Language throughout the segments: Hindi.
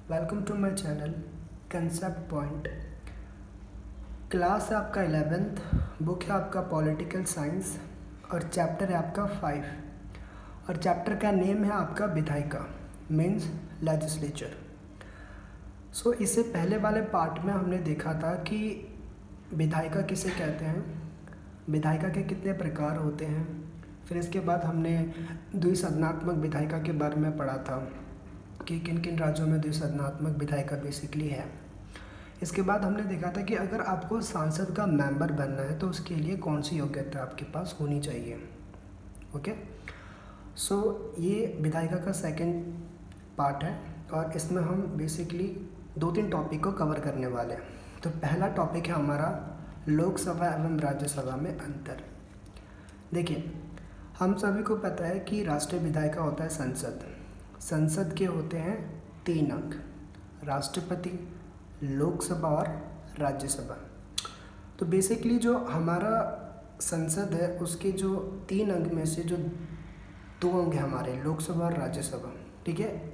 Welcome to my channel concept point. Class है आपका 11th, बुक है आपका पॉलिटिकल साइंस और चैप्टर है आपका 5 और चैप्टर का नेम है आपका विधायिका मीन्स लेजिस्लेचर। सो इससे पहले वाले पार्ट में हमने देखा था कि विधायिका किसे कहते हैं, विधायिका के कितने प्रकार होते हैं। फिर इसके बाद हमने द्विसदनात्मक विधायिका के बारे में पढ़ा था कि किन किन राज्यों में द्विसदनात्मक विधायिका बेसिकली है। इसके बाद हमने देखा था कि अगर आपको सांसद का मेंबर बनना है तो उसके लिए कौन सी योग्यता आपके पास होनी चाहिए। ओके, सो ये विधायिका का सेकंड पार्ट है और इसमें हम बेसिकली 2-3 टॉपिक को कवर करने वाले हैं। तो पहला टॉपिक है हमारा लोकसभा एवं राज्यसभा में अंतर। देखिए, हम सभी को पता है कि राष्ट्रीय विधायिका होता है संसद। संसद के होते हैं 3 अंग, राष्ट्रपति, लोकसभा और राज्यसभा। तो बेसिकली जो हमारा संसद है उसके जो 3 अंग में से जो 2 अंग हैं हमारे लोकसभा और राज्यसभा, ठीक है,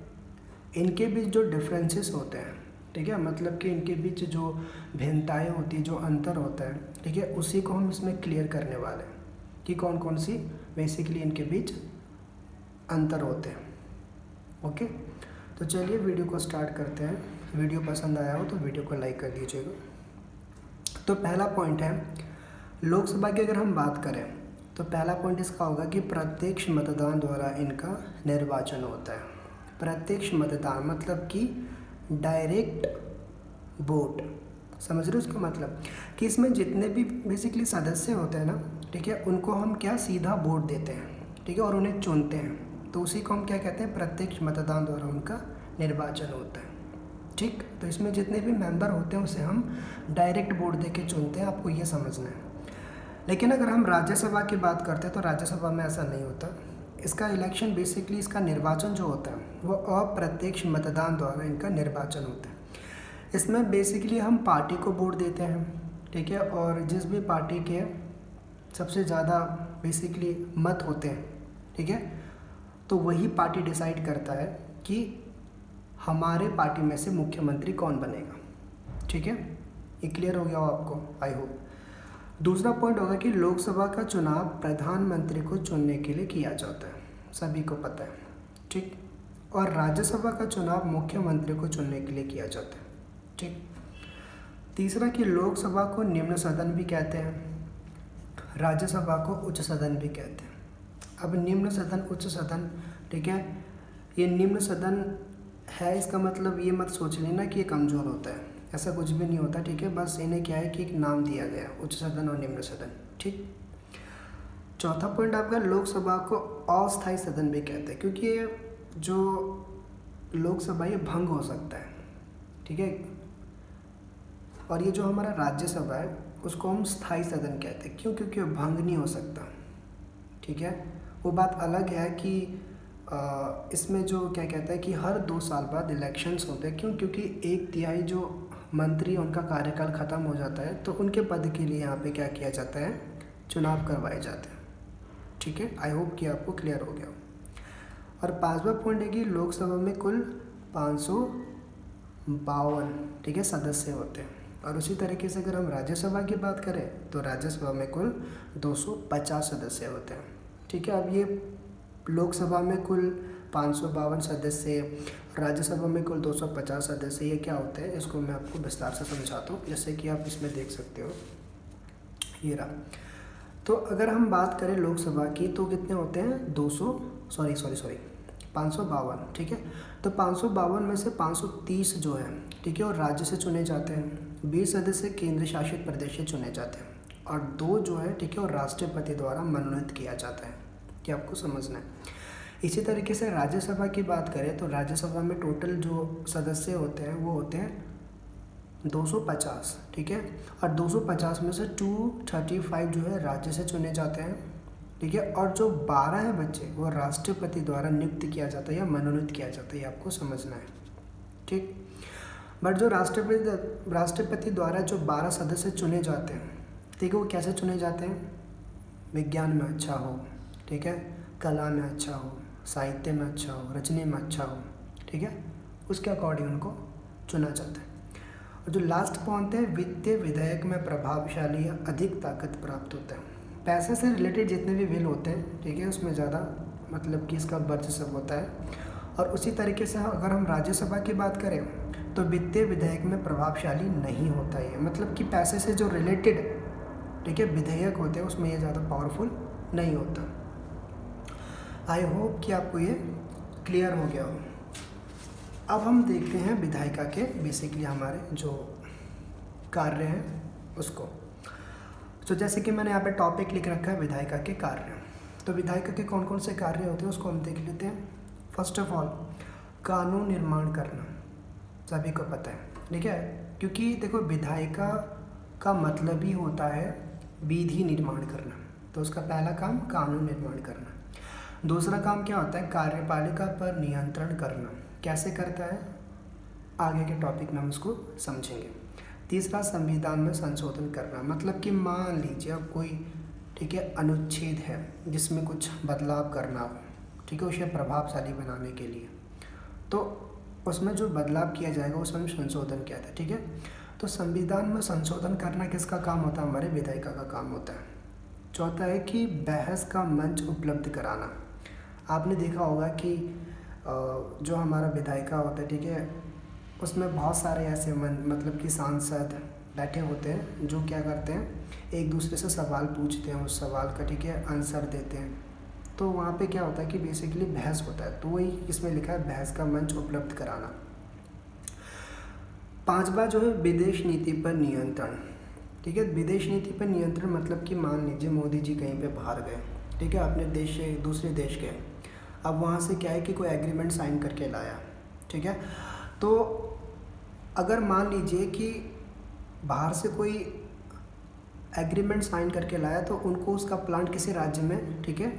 इनके बीच जो डिफरेंसेस होते हैं, ठीक है, मतलब कि इनके बीच जो भिन्नताएं होती है, जो अंतर होता है, ठीक है, उसी को हम इसमें क्लियर करने वाले हैं कि कौन कौन सी बेसिकली इनके बीच अंतर होते हैं। ओके, तो चलिए वीडियो को स्टार्ट करते हैं। वीडियो पसंद आया हो तो वीडियो को लाइक कर दीजिएगा। तो पहला पॉइंट है लोकसभा की अगर हम बात करें तो पहला पॉइंट इसका होगा कि प्रत्यक्ष मतदान द्वारा इनका निर्वाचन होता है। प्रत्यक्ष मतदान मतलब कि डायरेक्ट वोट, समझ रहे हो उसका मतलब कि इसमें जितने भी बेसिकली सदस्य होते हैं ना, ठीक है, उनको हम क्या सीधा वोट देते हैं, ठीक है, और उन्हें चुनते हैं, तो उसी को हम क्या कहते हैं, प्रत्यक्ष मतदान द्वारा उनका निर्वाचन होता है। ठीक, तो इसमें जितने भी मेंबर होते हैं उसे हम डायरेक्ट वोट दे के चुनते हैं, आपको ये समझना है। लेकिन अगर हम राज्यसभा की बात करते हैं तो राज्यसभा में ऐसा नहीं होता। इसका इलेक्शन बेसिकली इसका निर्वाचन जो होता है वो अप्रत्यक्ष मतदान द्वारा इनका निर्वाचन होता है। इसमें बेसिकली हम पार्टी को वोट देते हैं, ठीक है, और जिस भी पार्टी के सबसे ज़्यादा बेसिकली मत होते हैं, ठीक है, तो वही पार्टी डिसाइड करता है कि हमारे पार्टी में से मुख्यमंत्री कौन बनेगा। ठीक है, ये क्लियर हो गया हो आपको, आई होप। दूसरा पॉइंट होगा कि लोकसभा का चुनाव प्रधानमंत्री को चुनने के लिए किया जाता है, सभी को पता है, ठीक, और राज्यसभा का चुनाव मुख्यमंत्री को चुनने के लिए किया जाता है। ठीक, तीसरा कि लोकसभा को निम्न सदन भी कहते हैं, राज्यसभा को उच्च सदन भी कहते हैं। अब निम्न सदन, उच्च सदन, ठीक है, ये निम्न सदन है, इसका मतलब ये मत सोच लेना कि ये कमज़ोर होता है, ऐसा कुछ भी नहीं होता, ठीक है, बस इन्हें क्या है कि एक नाम दिया गया, उच्च सदन और निम्न सदन। ठीक, चौथा पॉइंट आपका लोकसभा को अस्थायी सदन भी कहते हैं, क्योंकि ये जो लोकसभा ये भंग हो सकता है, ठीक है, और ये जो हमारा राज्यसभा है उसको हम स्थायी सदन कहते हैं। क्यों? क्योंकि वो भंग नहीं हो सकता, ठीक है। वो बात अलग है कि इसमें जो क्या कहता है कि हर 2 साल बाद इलेक्शंस होते हैं। क्यों? क्योंकि 1/3 जो मंत्री उनका कार्यकाल ख़त्म हो जाता है तो उनके पद के लिए यहाँ पे क्या किया जाता है, चुनाव करवाए जाते हैं। ठीक है, आई होप कि आपको क्लियर हो गया। और 5वां पॉइंट है कि लोकसभा में कुल 552, ठीक है, सदस्य होते हैं। और उसी तरीके से अगर हम राज्यसभा की बात करें तो राज्यसभा में कुल 250 सदस्य होते हैं। ठीक है, अब ये लोकसभा में कुल 552 सदस्य, राज्यसभा में कुल 250 सदस्य, ये क्या होते हैं इसको मैं आपको विस्तार से समझाता हूँ, जैसे कि आप इसमें देख सकते हो, ये रहा। तो अगर हम बात करें लोकसभा की तो कितने होते हैं, 552, ठीक है। तो 552 में से 530 जो है, ठीक है, और राज्य से चुने जाते हैं, 20 सदस्य केंद्र शासित प्रदेश से चुने जाते हैं और 2 जो है, ठीक है, और राष्ट्रपति द्वारा मनोनीत किया जाता है, कि आपको समझना है। इसी तरीके से राज्यसभा की बात करें तो राज्यसभा में टोटल जो सदस्य होते हैं वो होते हैं 250, ठीक है, और 250 में से 235 जो है राज्य से चुने जाते हैं, ठीक है, और जो 12 है बच्चे वो राष्ट्रपति द्वारा नियुक्त किया जाता है या मनोनीत किया जाता है, ये आपको समझना है। ठीक, बट जो राष्ट्रपति द्वारा जो 12 सदस्य चुने जाते हैं, ठीक है, वो कैसे चुने जाते हैं, विज्ञान में अच्छा हो, ठीक है, कला में अच्छा हो, साहित्य में अच्छा हो, रचने में अच्छा हो, ठीक है, उसके अकॉर्डिंग उनको चुना जाता है। और जो लास्ट पॉइंट है, वित्तीय विधेयक में प्रभावशाली या अधिक ताकत प्राप्त होता है। पैसे से रिलेटेड जितने भी बिल होते हैं, ठीक है, उसमें ज़्यादा मतलब कि इसका वर्चस्व होता है। और उसी तरीके से अगर हम राज्यसभा की बात करें तो वित्तीय विधेयक में प्रभावशाली नहीं होता है, मतलब कि पैसे से जो रिलेटेड, ठीक है, विधेयक होते हैं उसमें ये ज़्यादा पावरफुल नहीं होता। आई होप कि आपको ये क्लियर हो गया हो। अब हम देखते हैं विधायिका के बेसिकली हमारे जो कार्य हैं उसको। तो जैसे कि मैंने यहाँ पे टॉपिक लिख रखा है विधायिका के कार्य। तो विधायिका के कौन कौन से कार्य होते हैं उसको हम देख लेते हैं। फर्स्ट ऑफ ऑल, कानून निर्माण करना, सभी को पता है, ठीक है, क्योंकि देखो विधायिका का मतलब ही होता है विधि निर्माण करना। तो उसका पहला काम कानून निर्माण करना। दूसरा काम क्या होता है, कार्यपालिका पर नियंत्रण करना। कैसे करता है, आगे के टॉपिक में हम उसको समझेंगे। तीसरा, संविधान में संशोधन करना, मतलब कि मान लीजिए अब कोई, ठीक है, अनुच्छेद है जिसमें कुछ बदलाव करना हो, ठीक है, उसे प्रभावशाली बनाने के लिए, तो उसमें जो बदलाव किया जाएगा उसमें हम संशोधन किया था, ठीक है। तो संविधान में संशोधन करना किसका काम होता है, हमारे विधायिका का काम होता है। चौथा है कि बहस का मंच उपलब्ध कराना। आपने देखा होगा कि जो हमारा विधायिका होता है, ठीक है, उसमें बहुत सारे ऐसे मतलब कि सांसद बैठे होते हैं जो क्या करते हैं, एक दूसरे से सवाल पूछते हैं, उस सवाल का, ठीक है, आंसर देते हैं। तो वहाँ पे क्या होता है कि बेसिकली बहस होता है, तो वही इसमें लिखा है बहस का मंच उपलब्ध कराना। पांचवा जो है विदेश नीति पर नियंत्रण, ठीक है। विदेश नीति पर नियंत्रण मतलब कि मान लीजिए मोदी जी कहीं पे बाहर गए, ठीक है, अपने देश से दूसरे देश गए, अब वहाँ से क्या है कि कोई एग्रीमेंट साइन करके लाया, ठीक है। तो अगर मान लीजिए कि बाहर से कोई एग्रीमेंट साइन करके लाया तो उनको उसका प्लांट किसी राज्य में, ठीक है,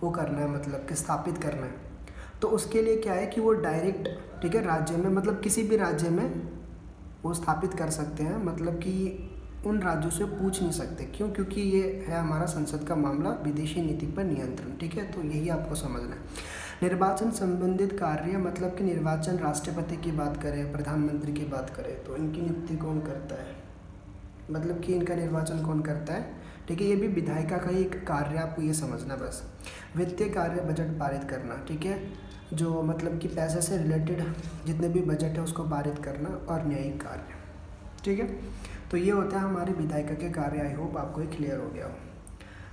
वो करना है, मतलब कि स्थापित करना है। तो उसके लिए क्या है कि वो डायरेक्ट, ठीक है, राज्य में, मतलब किसी भी राज्य में वो स्थापित कर सकते हैं, मतलब कि उन राज्यों से पूछ नहीं सकते। क्यों? क्योंकि ये है हमारा संसद का मामला, विदेशी नीति पर नियंत्रण, ठीक है। तो यही आपको समझना है। निर्वाचन संबंधित कार्य, मतलब कि निर्वाचन, राष्ट्रपति की बात करें, प्रधानमंत्री की बात करें, तो इनकी नियुक्ति कौन करता है, मतलब कि इनका निर्वाचन कौन करता है, ठीक है। ये भी विधायिका का ही एक कार्य, आपको ये समझना बस। वित्तीय कार्य, बजट पारित करना, ठीक है, जो मतलब कि पैसे से रिलेटेड जितने भी बजट है उसको पारित करना, और न्यायिक कार्य, ठीक है। तो ये होता है हमारे विधायिका के कार्य। आई होप आपको ये क्लियर हो गया हो।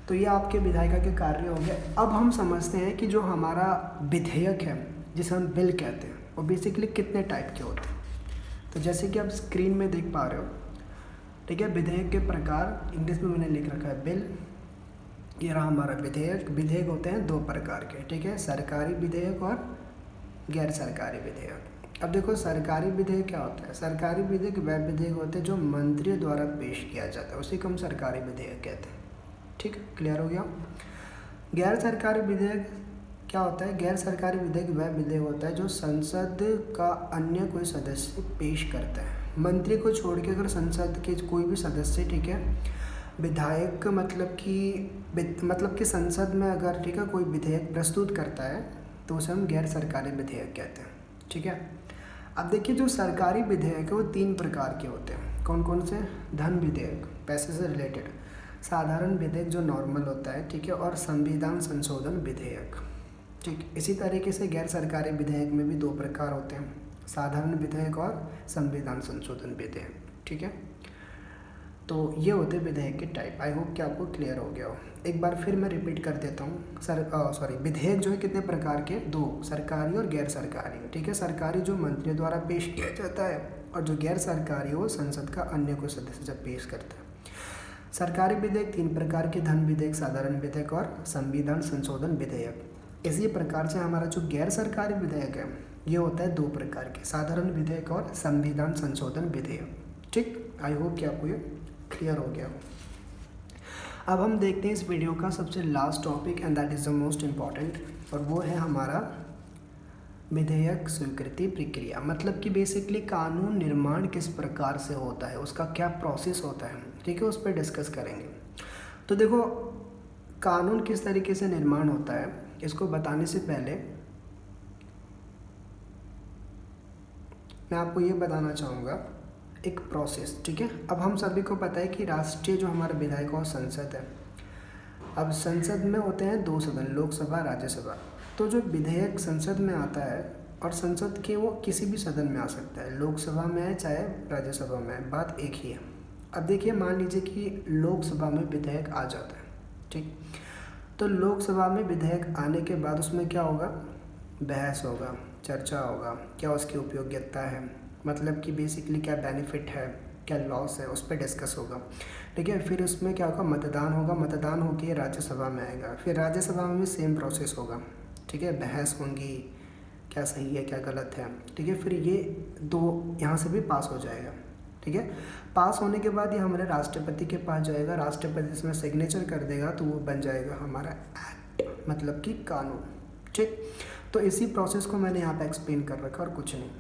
तो ये आपके विधायिका के कार्य हो गए। अब हम समझते हैं कि जो हमारा विधेयक है, जिसे हम बिल कहते हैं, वो बेसिकली कितने टाइप के होते हैं। तो जैसे कि आप स्क्रीन में देख पा रहे हो, ठीक है, विधेयक के प्रकार इंग्लिश में मैंने लिख रखा है बिल। ये रहा हमारा विधेयक। विधेयक होते हैं दो प्रकार के, ठीक है, सरकारी विधेयक और गैर सरकारी विधेयक। अब देखो सरकारी विधेयक क्या होता है, सरकारी विधेयक वह विधेयक होते हैं जो मंत्रियों द्वारा पेश किया जाता है, उसी को हम सरकारी विधेयक कहते हैं, ठीक, क्लियर हो गया। गैर सरकारी विधेयक क्या होता है, गैर सरकारी विधेयक वह विधेयक होता है जो संसद का अन्य कोई सदस्य पेश करता है। मंत्री को छोड़ के अगर संसद के कोई भी सदस्य, ठीक है, विधायक मतलब कि संसद में अगर, ठीक है, कोई विधेयक प्रस्तुत करता है तो उसे हम गैर सरकारी विधेयक कहते हैं, ठीक है। अब देखिए जो सरकारी विधेयक है वो 3 प्रकार के होते हैं। कौन कौन से, धन विधेयक, पैसे से रिलेटेड, साधारण विधेयक जो नॉर्मल होता है, ठीक है, और संविधान संशोधन विधेयक, ठीक। इसी तरीके से गैर सरकारी विधेयक में भी 2 प्रकार होते हैं, साधारण विधेयक और संविधान संशोधन विधेयक, ठीक है। तो ये होते विधेयक के टाइप। आई होप कि आपको क्लियर हो गया हो। एक बार फिर मैं रिपीट कर देता हूँ। विधेयक जो है कितने प्रकार के, 2, सरकारी और गैर सरकारी, ठीक है। सरकारी जो मंत्रियों द्वारा पेश किया जाता है, और जो गैर सरकारी वो संसद का अन्य कोई सदस्य जब पेश करता है। सरकारी विधेयक 3 प्रकार के, धन विधेयक, साधारण विधेयक और संविधान संशोधन विधेयक। इसी प्रकार से हमारा जो गैर सरकारी विधेयक है ये होता है 2 प्रकार के, साधारण विधेयक और संविधान संशोधन विधेयक, ठीक। आई होप कि आपको ये क्लियर हो गया। अब हम देखते हैं इस वीडियो का सबसे last topic, and that is the most important, और वो है हमारा विधेयक स्वीकृति प्रक्रिया। मतलब कि बेसिकली कानून निर्माण किस प्रकार से होता है, उसका क्या प्रोसेस होता है, ठीक है, उस पर डिस्कस करेंगे। तो देखो कानून किस तरीके से निर्माण होता है, इसको बताने से पहले मैं आपको ये बताना चाहूँगा एक प्रोसेस, ठीक है। अब हम सभी को पता है कि राष्ट्रीय जो हमारा विधायक और संसद है, अब संसद में होते हैं 2 सदन, लोकसभा राज्यसभा। तो जो विधेयक संसद में आता है और संसद के वो किसी भी सदन में आ सकता है, लोकसभा में है चाहे राज्यसभा में है, बात एक ही है। अब देखिए, मान लीजिए कि लोकसभा में विधेयक आ जाता है, ठीक। तो लोकसभा में विधेयक आने के बाद उसमें क्या होगा, बहस होगा, चर्चा होगा, क्या उसकी उपयोगिता है, मतलब कि बेसिकली क्या बेनिफिट है, क्या लॉस है, उस पर डिस्कस होगा, ठीक है। फिर उसमें क्या होगा, मतदान होगा, मतदान होकर राज्यसभा में आएगा, फिर राज्यसभा में भी सेम प्रोसेस होगा, ठीक है। बहस होंगी, क्या सही है क्या गलत है, ठीक है। फिर ये 2 यहाँ से भी पास हो जाएगा, ठीक है। पास होने के बाद ये हमारे राष्ट्रपति के पास जाएगा, राष्ट्रपति इसमें सिग्नेचर कर देगा तो वो बन जाएगा हमारा एक्ट, मतलब कि कानून, ठीक। तो इसी प्रोसेस को मैंने यहाँ पे एक्सप्लेन कर रखा और कुछ नहीं।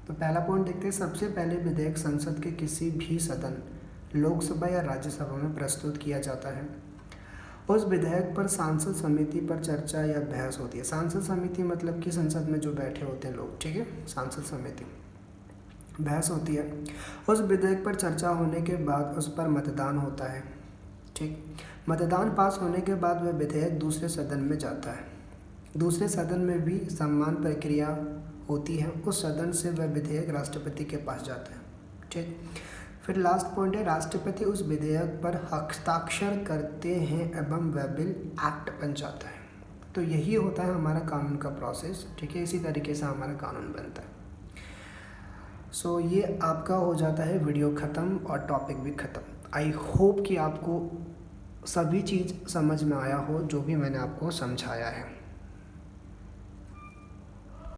तो पहला पॉइंट देखते हैं। सबसे पहले विधेयक संसद के किसी भी सदन, लोकसभा या राज्यसभा में प्रस्तुत किया जाता है। उस विधेयक पर सांसद समिति पर चर्चा या बहस होती है। सांसद समिति मतलब कि संसद में जो बैठे होते हैं लोग, ठीक है, सांसद समिति, बहस होती है। उस विधेयक पर चर्चा होने के बाद उस पर मतदान होता है, ठीक। मतदान पास होने के बाद वह विधेयक दूसरे सदन में जाता है। दूसरे सदन में भी समान प्रक्रिया होती है, उस सदन से वह विधेयक राष्ट्रपति के पास जाता है, ठीक। फिर लास्ट पॉइंट है, राष्ट्रपति उस विधेयक पर हस्ताक्षर करते हैं एवं वह बिल एक्ट बन जाता है। तो यही होता है हमारा कानून का प्रोसेस, ठीक है। इसी तरीके से हमारा कानून बनता है। सो ये आपका हो जाता है वीडियो ख़त्म और टॉपिक भी ख़त्म। आई होप कि आपको सभी चीज़ समझ में आया हो जो भी मैंने आपको समझाया है।